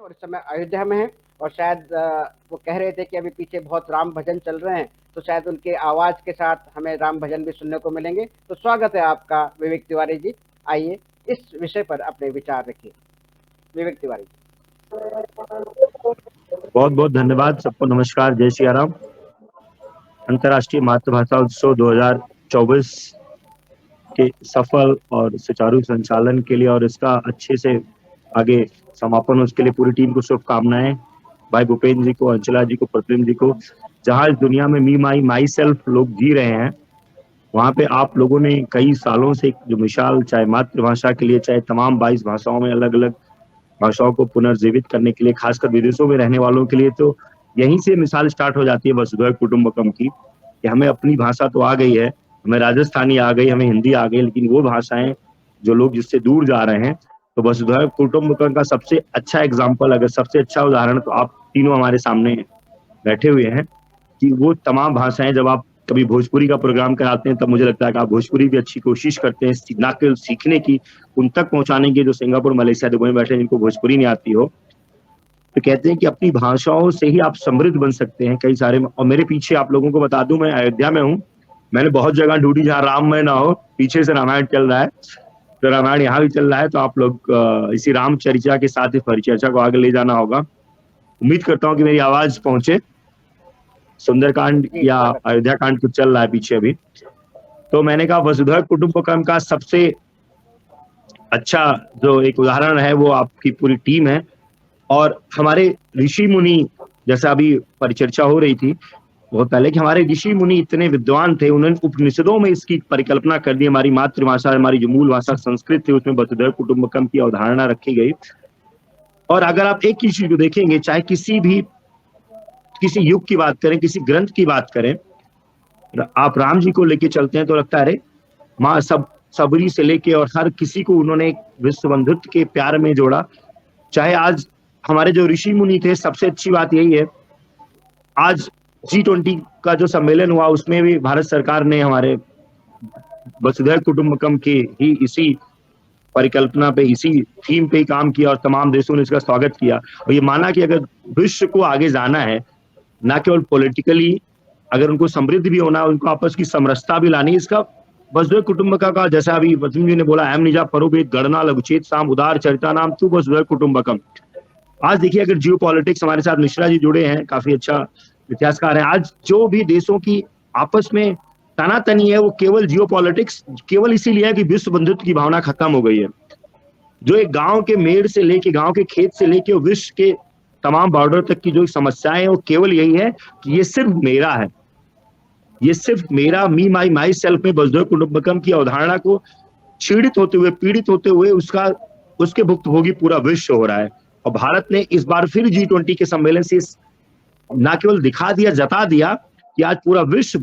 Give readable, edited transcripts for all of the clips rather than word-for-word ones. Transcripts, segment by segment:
और इस समय अयोध्या में हैं और शायद वो कह रहे थे कि अभी पीछे बहुत राम भजन चल रहे हैं, तो शायद उनके आवाज़ के साथ हमें राम भजन भी सुनने को मिलेंगे। तो स्वागत है आपका विवेक तिवारी जी। आइए इस विषय पर अपने विचार रखिए। विवेक तिवारी जी। बहुत बहुत धन्यवाद। सबको नमस्कार, जय श्री राम। अंतर्राष्ट्रीय मातृभाषा उत्सव 2024 के सफल और सुचारू संचालन के लिए और इसका अच्छे से आगे समापन, उसके लिए पूरी टीम को शुभकामनाएं। भाई भूपेंद्र जी को, अंचला जी को, प्रतिम जी को। जहां इस दुनिया में मी माई माई सेल्फ लोग जी रहे हैं, वहां पे आप लोगों ने कई सालों से जो मिसाल, चाहे मातृभाषा के लिए, चाहे तमाम 22 भाषाओं में अलग अलग भाषाओं को पुनर्जीवित करने के लिए, खासकर विदेशों में रहने वालों के लिए, तो यहीं से मिसाल स्टार्ट हो जाती है वसुधैव कुटुंबकम की, कि हमें अपनी भाषा तो आ गई है, हमें राजस्थानी आ गई, हमें हिंदी आ गई, लेकिन वो भाषाएं जो लोग जिससे दूर जा रहे हैं, तो वसुधैव कुटुंबकम का सबसे अच्छा एग्जाम्पल, अगर सबसे अच्छा उदाहरण, तो आप तीनों हमारे सामने बैठे हुए हैं कि वो तमाम भाषाएं, जब आप कभी भोजपुरी का प्रोग्राम कराते हैं तब मुझे लगता है कि आप भोजपुरी भी अच्छी कोशिश करते हैं ना केवल सीखने की, उन तक पहुंचाने की जो सिंगापुर, मलेशिया, दुबई में बैठे हैं जिनको भोजपुरी नहीं आती हो। तो कहते हैं कि अपनी भाषाओं से ही आप समृद्ध बन सकते हैं कई सारे। और मेरे पीछे आप लोगों को बता दूं, मैं अयोध्या में हूँ। मैंने बहुत जगह ढूंढी जहाँ राममय ना हो, पीछे से रामायण चल रहा है, तो रामायण यहाँ भी चल रहा है। तो आप लोग इसी रामचर्चा के साथ इस परिचर्चा को आगे ले जाना होगा। उम्मीद करता हूँ कि मेरी आवाज पहुंचे। सुंदरकांड या अयोध्या कांड कुछ चल रहा है पीछे अभी। तो मैंने कहा वसुधैव कुटुंबकम का सबसे अच्छा जो एक उदाहरण है वो आपकी पूरी टीम है। और हमारे ऋषि मुनि, जैसा अभी परिचर्चा हो रही थी बहुत पहले, कि हमारे ऋषि मुनि इतने विद्वान थे, उन्होंने उपनिषदों में इसकी परिकल्पना कर दी। हमारी मातृभाषा, हमारी जो मूल भाषा संस्कृत थी, उसमें वसुधैव कुटुंबकम की अवधारणा रखी गई। और अगर आप एक ही चीज को देखेंगे, चाहे किसी युग की बात करें, किसी ग्रंथ की बात करें, आप राम जी को लेके चलते हैं तो लगता है अरे माँ सबरी से लेके और हर किसी को उन्होंने विश्व बंधुत्व के प्यार में जोड़ा। चाहे आज हमारे जो ऋषि मुनि थे, सबसे अच्छी बात यही है, आज G20 का जो सम्मेलन हुआ उसमें भी भारत सरकार ने हमारे वसुधैव कुटुंबकम के ही इसी परिकल्पना पे, इसी थीम पे ही काम किया और तमाम देशों ने इसका स्वागत किया। और ये माना कि अगर विश्व को आगे जाना है, ना केवल पॉलिटिकली, अगर उनको समृद्धि भी होना है, उनको आपस की समरसता भी लानी, इसका वसुधैव कुटुंबकम का, जैसा अभी वसीम जी ने बोला, अहम निजा परोवेद गणना लघुचेत साम उदार चरिता नाम तू वसुधैव कुटुंबकम। आज देखिए, अगर जियो पॉलिटिक्स, हमारे साथ मिश्रा जी जुड़े हैं, काफी अच्छा इतिहासकार है। आज जो भी देशों की आपस में तनातनी है, वो केवल जियो पॉलिटिक्स, केवल इसीलिए है कि विश्व बंधुत्व की भावना खत्म हो गई है। जो एक गांव के मेड़ से लेके, गांव के खेत से लेके विश्व के तमाम बॉर्डर तक की जो समस्याएं हैं, वो केवल यही है कि ये सिर्फ मेरा है, ये सिर्फ मेरा, मी माई माई सेल्फ में वसुधैव कुटुंबकम की अवधारणा को छीड़ित होते हुए, पीड़ित होते हुए उसके भुक्तभोगी पूरा विश्व हो रहा है। और भारत ने इस बार फिर G20 के सम्मेलन से ना केवल दिखा दिया, जता दिया कि आज पूरा विश्व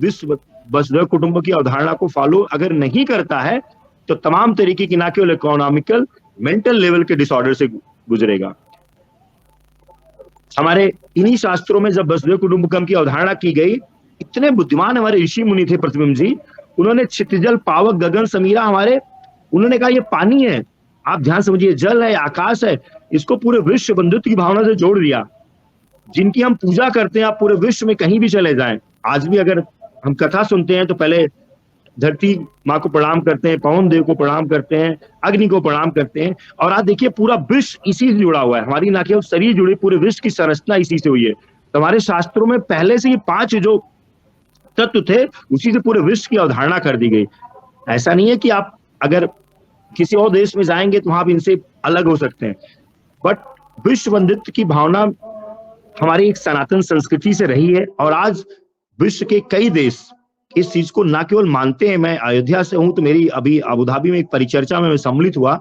वसुधैव कुटुंबकम की अवधारणा को फॉलो अगर नहीं करता है तो तमाम तरीके की, ना केवल इकोनॉमिकल, मेंटल लेवल के डिसऑर्डर से गुजरेगा। हमारे इन्हीं शास्त्रों में जब वसुधैव कुटुंबकम की अवधारणा की गई, इतने बुद्धिमान हमारे ऋषि मुनि थे प्रतिबिंब जी, उन्होंने क्षितिजल पावक गगन समीरा, उन्होंने कहा ये पानी है, आप ध्यान समझिए, जल है, आकाश है, इसको पूरे विश्व बंधुत्व की भावना से जोड़ दिया। जिनकी हम पूजा करते हैं, आप पूरे विश्व में कहीं भी चले जाएं, आज भी अगर हम कथा सुनते हैं तो पहले धरती माँ को प्रणाम करते हैं, पवन देव को प्रणाम करते हैं, अग्नि को प्रणाम करते हैं। और आज देखिए पूरा विश्व इसी से जुड़ा हुआ है, हमारी ना केवल शरीर जुड़े, पूरे विश्व की संरचना इसी से हुई है। तो हमारे शास्त्रों में पहले से ही 5 जो तत्व थे, उसी से पूरे विश्व की अवधारणा कर दी गई। ऐसा नहीं है कि आप अगर किसी और देश में जाएंगे तो वहां भी इनसे अलग हो सकते हैं, बट विश्व बंधुत्व की भावना हमारी एक सनातन संस्कृति से रही है। और आज विश्व के कई देश इस चीज को ना केवल मानते हैं। मैं अयोध्या से हूं, तो मेरी अभी अबू धाबी में एक परिचर्चा में मैं सम्मिलित हुआ,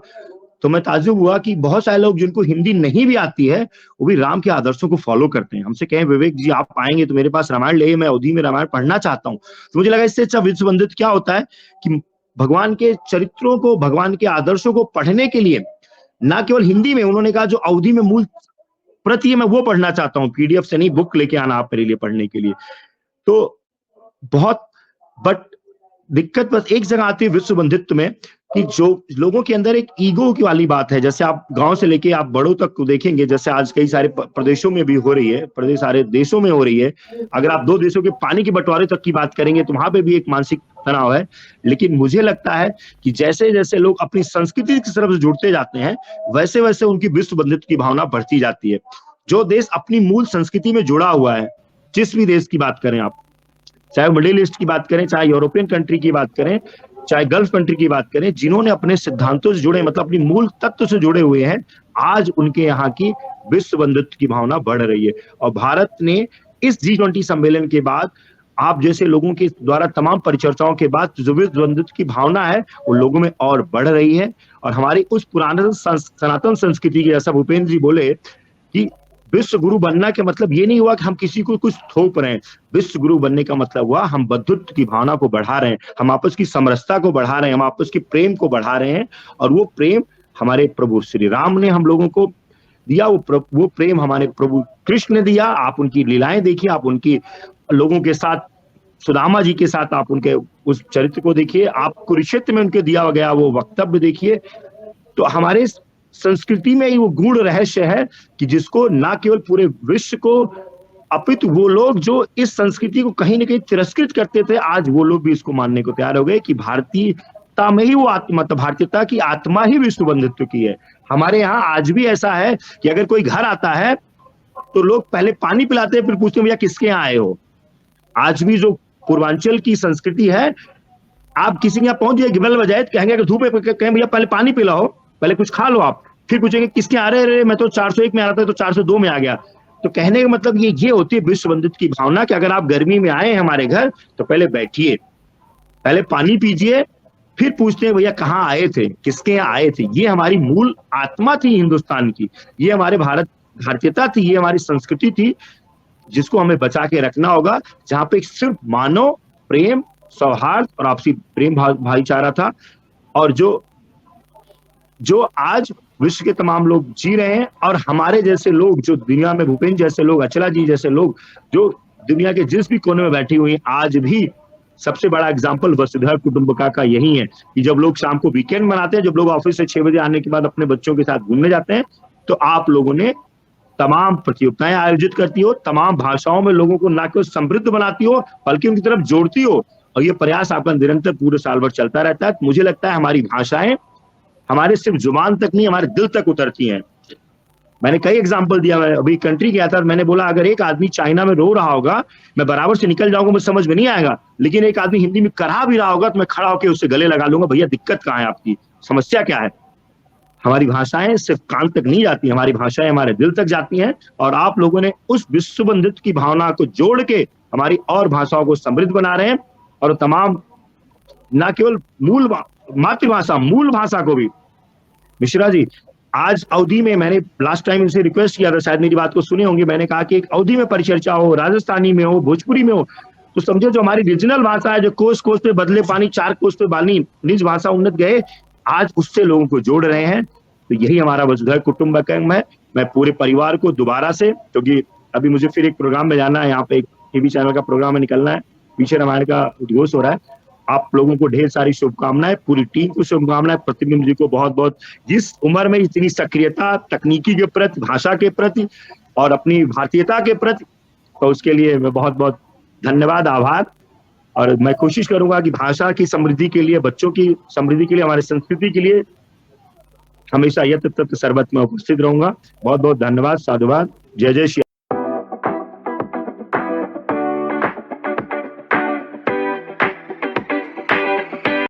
तो मैं ताज्जुब हुआ कि बहुत सारे लोग जिनको हिंदी नहीं भी आती है, वो भी राम के आदर्शों को फॉलो करते हैं। हमसे कहें विवेक जी आप आएंगे तो मेरे पास रामायण ले, मैं अवधि में रामायण पढ़ना चाहता हूँ। तो मुझे लगा इससे अच्छा विश्व बंधुत्व क्या होता है कि भगवान के चरित्रों को, भगवान के आदर्शों को पढ़ने के लिए ना केवल हिंदी में, उन्होंने कहा जो अवधि में मूल प्रति है मैं वो पढ़ना चाहता हूँ, पीडीएफ से नहीं, बुक लेके आना आप मेरे लिए पढ़ने के लिए। तो बहुत, बट दिक्कत बस एक जगह आती है विश्व बंधुत्व में, कि जो लोगों के अंदर एक ईगो की वाली बात है, जैसे आप गांव से लेके आप बड़ों तक को देखेंगे, जैसे आज कई सारे प्रदेशों में भी हो रही है, प्रदेश सारे देशों में हो रही है। अगर आप दो देशों के पानी के बंटवारे तक की बात करेंगे तो वहां पे भी एक मानसिक तनाव है। लेकिन मुझे लगता है कि जैसे जैसे लोग अपनी संस्कृति की तरफ जुड़ते जाते हैं, वैसे वैसे उनकी विश्व बंधुत्व की भावना बढ़ती जाती है। जो देश अपनी मूल संस्कृति में जुड़ा हुआ है, जिस भी देश की बात करें आप, चाहे मिडिल ईस्ट की बात करें, चाहे यूरोपियन कंट्री की बात करें, चाहे गल्फ कंट्री की बात करें, जिन्होंने अपने सिद्धांतों से जुड़े, मतलब अपनी मूल तत्व से जुड़े हुए हैं, आज उनके यहाँ की विश्व बंधुत्व की भावना बढ़ रही है। और भारत ने इस G20 सम्मेलन के बाद, आप जैसे लोगों के द्वारा तमाम परिचर्चाओं के बाद जो विश्व बंधुत्व की भावना है वो लोगों में और बढ़ रही है। और हमारी उस पुराने सनातन संस्कृति की, जैसा भूपेंद्र जी बोले कि विश्व गुरु बनना के मतलब ये नहीं हुआ कि हम किसी को कुछ थोप रहे हैं। विश्व गुरु बनने का मतलब हुआ हम बंधुत्व की भावना को बढ़ा रहे हैं, हम आपस की समरसता को बढ़ा रहे हैं, हम आपस के प्रेम को बढ़ा रहे हैं। और वो प्रेम हमारे प्रभु श्री राम ने हम लोगों को दिया, वो प्रेम हमारे प्रभु कृष्ण ने दिया। आप उनकी लीलाएं देखिए, आप उनकी लोगों के साथ, सुदामा जी के साथ आप उनके उस चरित्र को देखिए, आप कुरुक्षेत्र में उनके दिया गया वो वक्तव्य देखिए। तो हमारे संस्कृति में ही वो गूढ़ रहस्य है कि जिसको ना केवल पूरे विश्व को, अपितु वो लोग जो इस संस्कृति को कहीं ना कहीं तिरस्कृत करते थे, आज वो लोग भी इसको मानने को तैयार हो गए कि भारतीयता में ही वो आत्मा, भारतीयता की आत्मा ही विश्व बंधुत्व की है। हमारे यहाँ आज भी ऐसा है कि अगर कोई घर आता है तो लोग पहले पानी पिलाते हैं, फिर पूछते हैं भैया किसके यहाँ आए हो। आज भी जो पूर्वांचल की संस्कृति है, आप किसी के यहाँ पहुंच जाए, गिबल बजाए, कहेंगे अगर धूप है, कहें भैया पहले पानी पिलाओ, पहले कुछ खा लो आप, फिर पूछेंगे किसके आ रहे हैं, मैं तो 401 में आ रहा था तो 402 में आ गया। तो कहने का मतलब ये होती है विश्व बंधुत्व की भावना कि अगर आप गर्मी में आए हैं हमारे घर तो पहले बैठिए, पहले पानी पीजिए, फिर पूछते हैं भैया कहाँ आए थे, किसके यहाँ आए थे। ये हमारी मूल आत्मा थी हिंदुस्तान की, ये हमारे भारतीयता थी, ये हमारी संस्कृति थी, जिसको हमें बचा के रखना होगा, जहां पे सिर्फ मानव प्रेम, सौहार्द और आपसी प्रेम भाईचारा था। और जो आज विश्व के तमाम लोग जी रहे हैं, और हमारे जैसे लोग जो दुनिया में, भूपेंद्र जैसे लोग, अचला जी जैसे लोग जो दुनिया के जिस भी कोने में बैठी हुई हैं, आज भी सबसे बड़ा एग्जाम्पल वसुधैव कुटुंबकम का यही है कि जब लोग शाम को वीकेंड मनाते हैं, जब लोग ऑफिस से 6 बजे आने के बाद अपने बच्चों के साथ घूमने जाते हैं, तो आप लोगों ने तमाम प्रतियोगिताएं आयोजित करती हो, तमाम भाषाओं में लोगों को ना केवल समृद्ध बनाती हो बल्कि उनकी तरफ जोड़ती हो। और ये प्रयास आपका निरंतर पूरे साल भर चलता रहता है। मुझे लगता है हमारी भाषाएं हमारे सिर्फ जुबान तक नहीं, हमारे दिल तक उतरती हैं। मैंने कई एग्जाम्पल दिया, मैं अभी कंट्री गया था, मैंने बोला अगर एक आदमी चाइना में रो रहा होगा, मैं बराबर से निकल जाऊंगा, मुझे समझ में नहीं आएगा, लेकिन एक आदमी हिंदी में करा भी रहा होगा तो मैं खड़ा होकर उससे गले लगा लूंगा, भैया दिक्कत कहाँ है, आपकी समस्या क्या है। हमारी भाषाएं सिर्फ कान तक नहीं जाती, हमारी भाषाएं हमारे दिल तक जाती हैं। और आप लोगों ने उस विश्व बंधुत्व की भावना को जोड़ के हमारी और भाषाओं को समृद्ध बना रहे हैं। और तमाम ना केवल मूल मातृभाषा, मूल भाषा को भी, मिश्रा जी आज अवधि में, मैंने लास्ट टाइम इनसे रिक्वेस्ट किया था, शायद मेरी बात को सुने होंगे, मैंने कहा कि एक अवधि में परिचर्चा हो, राजस्थानी में हो, भोजपुरी में हो, तो समझो जो हमारी रीजनल भाषा है, जो कोस कोस पे बदले पानी, 4 कोस पे बानी, निज भाषा उन्नत गए, आज उससे लोगों को जोड़ रहे हैं। तो यही हमारा वसुधैव कुटुंबकम है। मैं पूरे परिवार को दोबारा से, क्योंकि अभी मुझे फिर एक प्रोग्राम में जाना है, यहाँ पे एक टीवी चैनल का प्रोग्राम में निकलना है, पीछे रामायण का उद्घोष हो रहा है। आप लोगों को ढेर सारी शुभकामनाएं, पूरी टीम को शुभकामनाएं, प्रतिबिंब जी को बहुत बहुत, जिस उम्र में इतनी सक्रियता तकनीकी के प्रति, भाषा के प्रति और अपनी भारतीयता के प्रति, तो उसके लिए मैं बहुत बहुत धन्यवाद, आभार। और मैं कोशिश करूंगा कि भाषा की समृद्धि के लिए, बच्चों की समृद्धि के लिए, हमारी संस्कृति के लिए हमेशा यत्र तत्र सर्वत्र में उपस्थित रहूंगा। बहुत बहुत धन्यवाद, साधुवाद, जय जय श्री।